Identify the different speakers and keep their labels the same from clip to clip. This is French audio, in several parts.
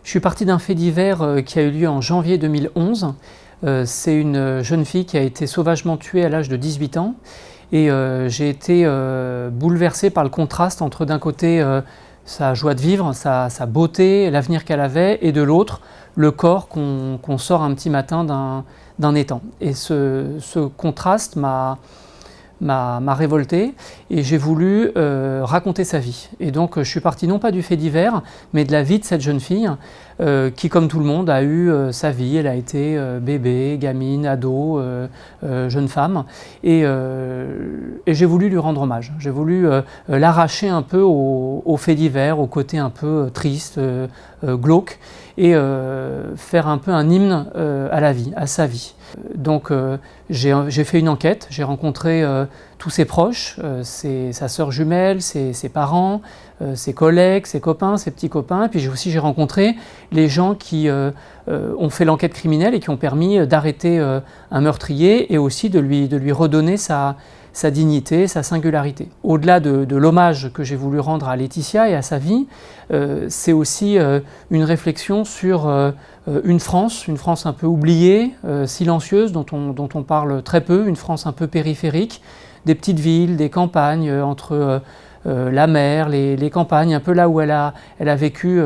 Speaker 1: Je suis parti d'un fait divers qui a eu lieu en janvier 2011. C'est une jeune fille qui a été sauvagement tuée à l'âge de 18 ans. Et j'ai été bouleversé par le contraste entre d'un côté sa joie de vivre, sa beauté, l'avenir qu'elle avait, et de l'autre, le corps qu'on sort un petit matin d'un étang. Et ce contraste m'a révolté et j'ai voulu raconter sa vie. Et donc je suis parti non pas du fait divers, mais de la vie de cette jeune fille qui, comme tout le monde, a eu sa vie. Elle a été bébé, gamine, ado, jeune femme. Et j'ai voulu lui rendre hommage. J'ai voulu l'arracher un peu au fait divers, au côté un peu triste, glauque, et faire un peu un hymne à la vie, à sa vie. Donc j'ai fait une enquête, j'ai rencontré tous ses proches, sa sœur jumelle, ses parents, ses collègues, ses copains, ses petits copains, et puis j'ai rencontré les gens qui ont fait l'enquête criminelle et qui ont permis d'arrêter un meurtrier et aussi de lui redonner sa dignité, sa singularité. Au-delà de l'hommage que j'ai voulu rendre à Laetitia et à sa vie, c'est aussi une réflexion sur une France un peu oubliée, silencieuse, dont on parle très peu, une France un peu périphérique, des petites villes, des campagnes, entre la mer, les campagnes, un peu là où elle a vécu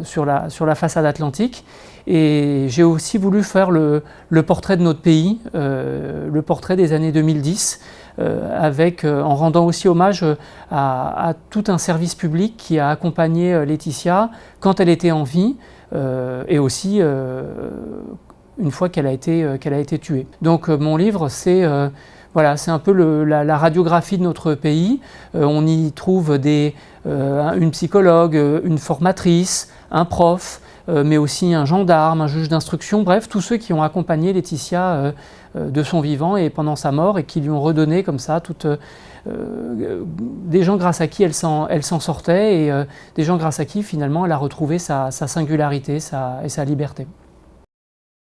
Speaker 1: sur la façade atlantique. Et j'ai aussi voulu faire le portrait de notre pays, le portrait des années 2010, en rendant aussi hommage à tout un service public qui a accompagné Laetitia quand elle était en vie, et aussi une fois qu'elle a été tuée. Donc mon livre, c'est un peu la radiographie de notre pays. On y trouve une psychologue, une formatrice, un prof, mais aussi un gendarme, un juge d'instruction, bref, tous ceux qui ont accompagné Laetitia de son vivant et pendant sa mort, et qui lui ont redonné comme ça des gens grâce à qui elle s'en sortait, et des gens grâce à qui finalement elle a retrouvé sa singularité et sa liberté.